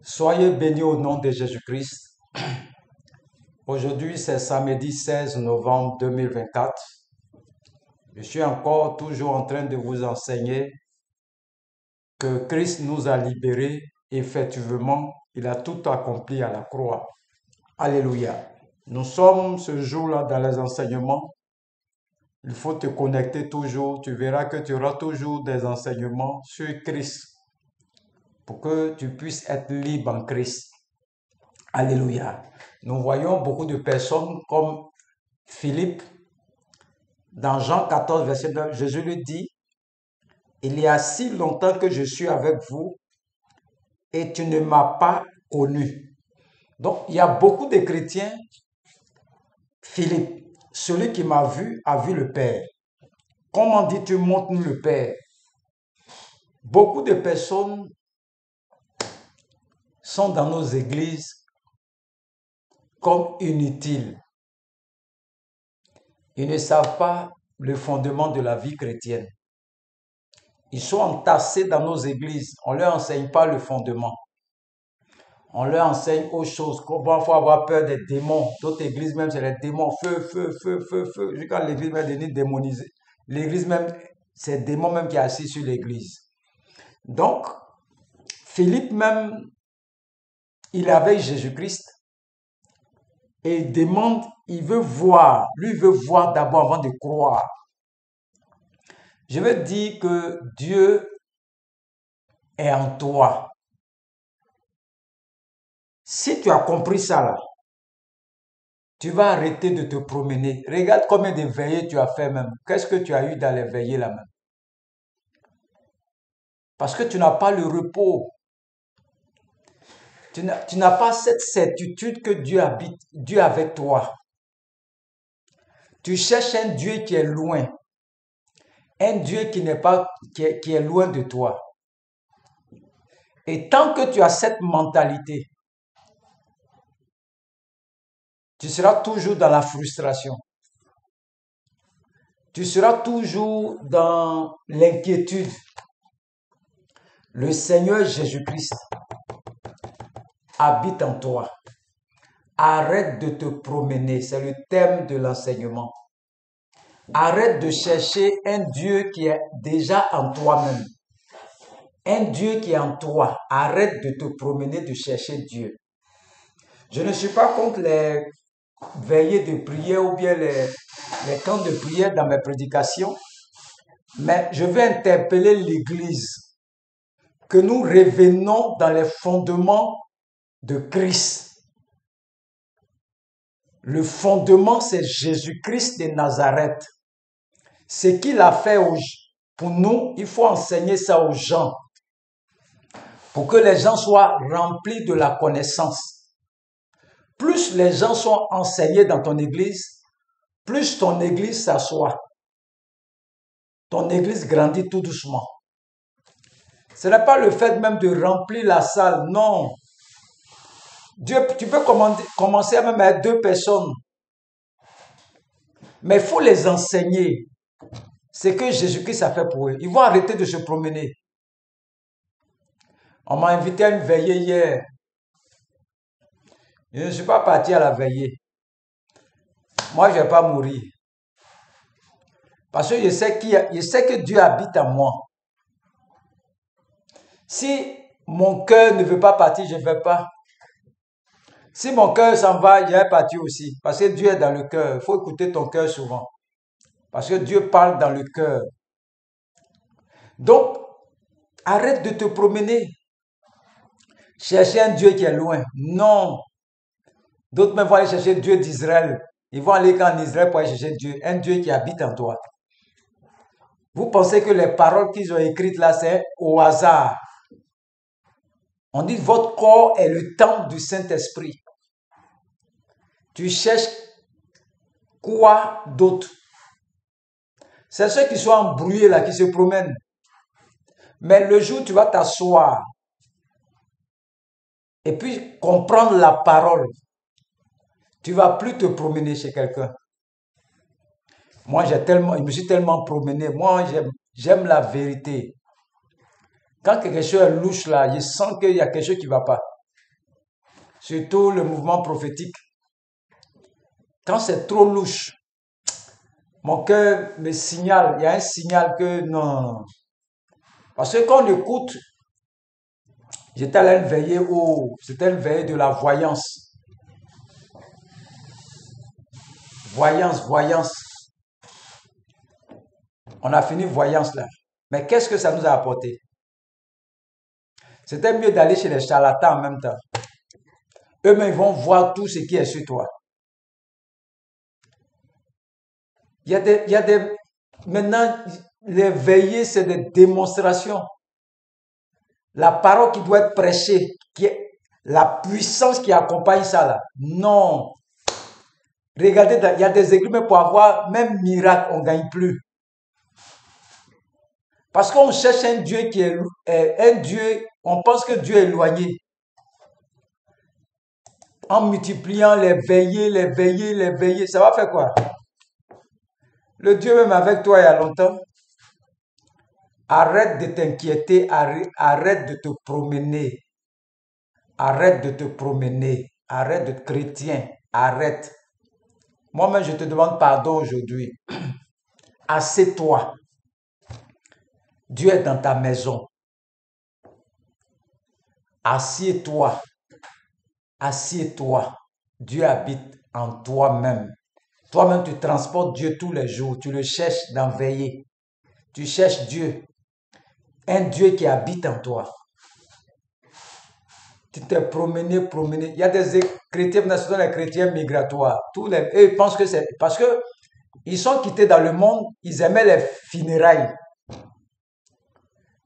Soyez bénis au nom de Jésus-Christ. Aujourd'hui, c'est samedi 16 novembre 2024. Je suis encore toujours en train de vous enseigner que Christ nous a libérés. Effectivement, il a tout accompli à la croix. Alléluia. Nous sommes ce jour-là dans les enseignements. Il faut te connecter toujours. Tu verras que tu auras toujours des enseignements sur Christ pour que tu puisses être libre en Christ. Alléluia. Nous voyons beaucoup de personnes comme Philippe. Dans Jean 14, verset 9, Jésus lui dit, « Il y a si longtemps que je suis avec vous et tu ne m'as pas connu. » Donc, il y a beaucoup de chrétiens. Philippe, celui qui m'a vu a vu le Père. Comment dis-tu, montre-nous le Père? Beaucoup de personnes sont dans nos églises comme inutiles. Ils ne savent pas le fondement de la vie chrétienne. Ils sont entassés dans nos églises. On ne leur enseigne pas le fondement. On leur enseigne autre chose. Comment il faut avoir peur des démons. D'autres églises même, c'est les démons. Feu, feu, feu, feu, feu. Jusqu'à l'église va devenir démonisée. L'église même, c'est le démon même qui est assis sur l'église. Donc, Philippe même, il est avec Jésus-Christ. Et il demande, il veut voir. Lui, il veut voir d'abord avant de croire. Je veux dire que Dieu est en toi. Si tu as compris ça là, tu vas arrêter de te promener. Regarde combien de veillées tu as fait même. Qu'est-ce que tu as eu dans les veillées là même? Parce que tu n'as pas le repos. Tu n'as pas cette certitude que Dieu habite, Dieu est avec toi. Tu cherches un Dieu qui est loin. Un Dieu qui n'est pas, qui est loin de toi. Et tant que tu as cette mentalité, tu seras toujours dans la frustration. Tu seras toujours dans l'inquiétude. Le Seigneur Jésus-Christ habite en toi. Arrête de te promener. C'est le thème de l'enseignement. Arrête de chercher un Dieu qui est déjà en toi-même. Un Dieu qui est en toi. Arrête de te promener, de chercher Dieu. Je ne suis pas contre les veillées de prière ou bien les temps de prière dans mes prédications, mais je vais interpeller l'Église que nous revenons dans les fondements de Christ. Le fondement, c'est Jésus-Christ de Nazareth. Ce qu'il a fait pour nous, il faut enseigner ça aux gens pour que les gens soient remplis de la connaissance. Plus les gens sont enseignés dans ton église, plus ton église s'assoit. Ton église grandit tout doucement. Ce n'est pas le fait même de remplir la salle, non. Dieu, tu peux commencer même avec 2 personnes. Mais il faut les enseigner ce que Jésus-Christ a fait pour eux. Ils vont arrêter de se promener. On m'a invité à une veillée hier. Je ne suis pas parti à la veillée. Moi, je ne vais pas mourir. Parce que je sais que Dieu habite en moi. Si mon cœur ne veut pas partir, je ne vais pas. Si mon cœur s'en va, je vais partir aussi. Parce que Dieu est dans le cœur. Il faut écouter ton cœur souvent. Parce que Dieu parle dans le cœur. Donc, arrête de te promener. Chercher un Dieu qui est loin. Non. D'autres même vont aller chercher Dieu d'Israël. Ils vont aller en Israël pour aller chercher Dieu. Un Dieu qui habite en toi. Vous pensez que les paroles qu'ils ont écrites là, c'est au hasard. On dit votre corps est le temple du Saint-Esprit. Tu cherches quoi d'autre? C'est ceux qui sont embrouillés là, qui se promènent. Mais le jour où tu vas t'asseoir et puis comprendre la parole, tu ne vas plus te promener chez quelqu'un. Moi, je me suis tellement promené. Moi, j'aime la vérité. Quand quelque chose est louche là, je sens qu'il y a quelque chose qui ne va pas. surtout le mouvement prophétique. Quand c'est trop louche, mon cœur me signale, il y a un signal que non, non, non. Parce que quand on écoute, j'étais allé veiller c'était une veillée de la voyance. Voyance. On a fini voyance là. Mais qu'est-ce que ça nous a apporté? C'était mieux d'aller chez les charlatans en même temps. Eux-mêmes, ils vont voir tout ce qui est sur toi. Maintenant, les veillées, c'est des démonstrations. La parole qui doit être prêchée, la puissance qui accompagne ça là. Non. Regardez, il y a des églises, mais pour avoir même miracle, on ne gagne plus. Parce qu'on cherche un Dieu qui est un Dieu, on pense que Dieu est éloigné. En multipliant les veillées, ça va faire quoi? Le Dieu même avec toi il y a longtemps. Arrête de t'inquiéter, arrête de te promener. Arrête de te promener. Arrête d'être chrétien. Arrête. Moi-même, je te demande pardon aujourd'hui. Assieds-toi. Dieu est dans ta maison. Assieds-toi. Assieds-toi. Dieu habite en toi-même. Toi-même, tu transportes Dieu tous les jours. Tu le cherches dans veiller. Tu cherches Dieu. Un Dieu qui habite en toi. Tu t'es promené. Il y a des chrétiens, ce sont les chrétiens migratoires. Eux, ils pensent que c'est parce que ils sont quittés dans le monde, ils aimaient les funérailles.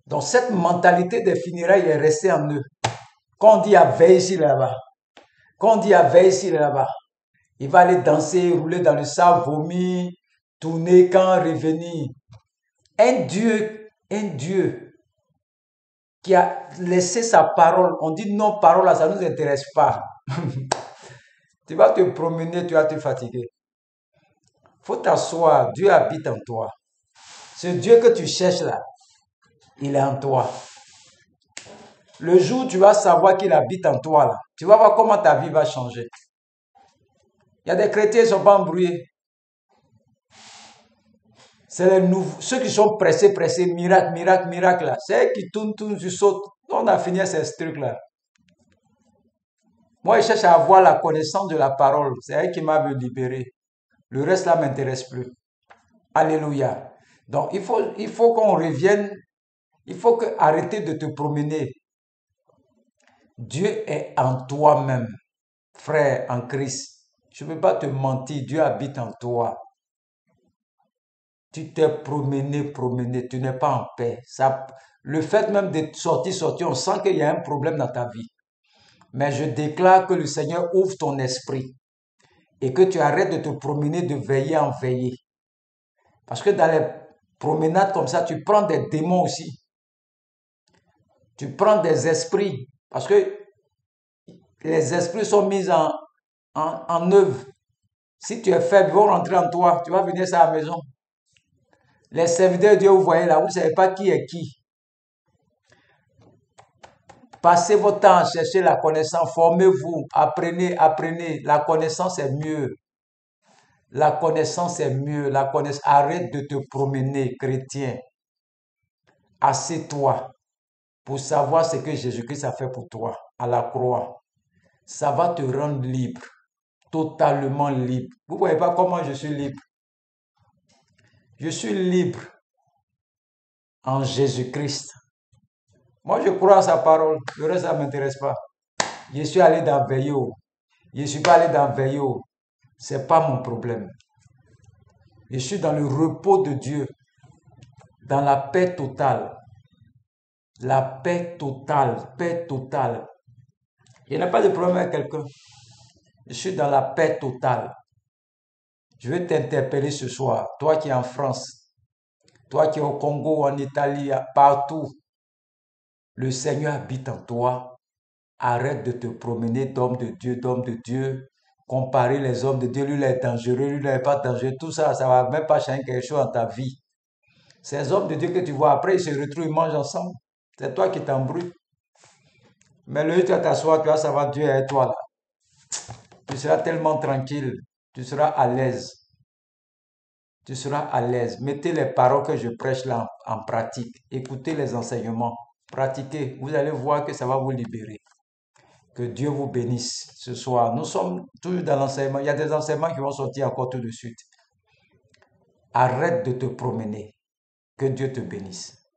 Donc cette mentalité des funérailles est restée en eux. Quand on dit à veille ici là-bas, il va aller danser, rouler dans le sable, vomir, tourner, quand revenir. Un Dieu qui a laissé sa parole. On dit non, parole là, ça ne nous intéresse pas. Tu vas te promener, tu vas te fatiguer. Faut t'asseoir, Dieu habite en toi. Ce Dieu que tu cherches là, il est en toi. Le jour où tu vas savoir qu'il habite en toi là, tu vas voir comment ta vie va changer. Il y a des chrétiens qui ne sont pas embrouillés. C'est les nouveaux, ceux qui sont pressés, miracle là. C'est eux qui tournent, tu sautes. On a fini ces trucs-là. Moi, je cherche à avoir la connaissance de la parole. C'est elle qui m'a libéré. Le reste là ne m'intéresse plus. Alléluia. Donc, il faut qu'on revienne. Il faut que arrêter de te promener. Dieu est en toi-même, frère en Christ. Je ne peux pas te mentir. Dieu habite en toi. Tu t'es promené, tu n'es pas en paix. Le fait même d'être sorti, on sent qu'il y a un problème dans ta vie. Mais je déclare que le Seigneur ouvre ton esprit et que tu arrêtes de te promener de veiller en veiller. Parce que dans les promenades comme ça, tu prends des démons aussi. Tu prends des esprits. Parce que les esprits sont mis en œuvre. Si tu es faible, ils vont rentrer en toi. Tu vas venir à la maison. Les serviteurs de Dieu, vous voyez là, vous ne savez pas qui est qui. Passez votre temps à chercher la connaissance, formez-vous, apprenez. La connaissance est mieux. La connaissance est mieux. Arrête de te promener, chrétien. Assieds-toi pour savoir ce que Jésus-Christ a fait pour toi à la croix. Ça va te rendre libre, totalement libre. Vous ne voyez pas comment je suis libre? Je suis libre en Jésus-Christ. Moi, je crois à sa parole. Le reste, ça ne m'intéresse pas. Je suis allé dans Veillot. Je ne suis pas allé dans Veillot. Ce n'est pas mon problème. Je suis dans le repos de Dieu. Dans la paix totale. La paix totale. Paix totale. Je n'ai pas de problème avec quelqu'un. Je suis dans la paix totale. Je vais t'interpeller ce soir. Toi qui es en France. Toi qui es au Congo, en Italie, partout. Le Seigneur habite en toi. Arrête de te promener d'homme de Dieu, comparer les hommes de Dieu, lui il est dangereux, lui il n'est pas dangereux, tout ça, ça ne va même pas changer quelque chose dans ta vie. Ces hommes de Dieu que tu vois, après ils se retrouvent, ils mangent ensemble. C'est toi qui t'embrouilles. Mais le jour où tu vas t'asseoir, tu vas savoir Dieu est avec toi là. Tu seras tellement tranquille. Tu seras à l'aise. Tu seras à l'aise. Mettez les paroles que je prêche là en pratique. Écoutez les enseignements. Pratiquez. Vous allez voir que ça va vous libérer. Que Dieu vous bénisse ce soir. Nous sommes toujours dans l'enseignement. Il y a des enseignements qui vont sortir encore tout de suite. Arrête de te promener. Que Dieu te bénisse.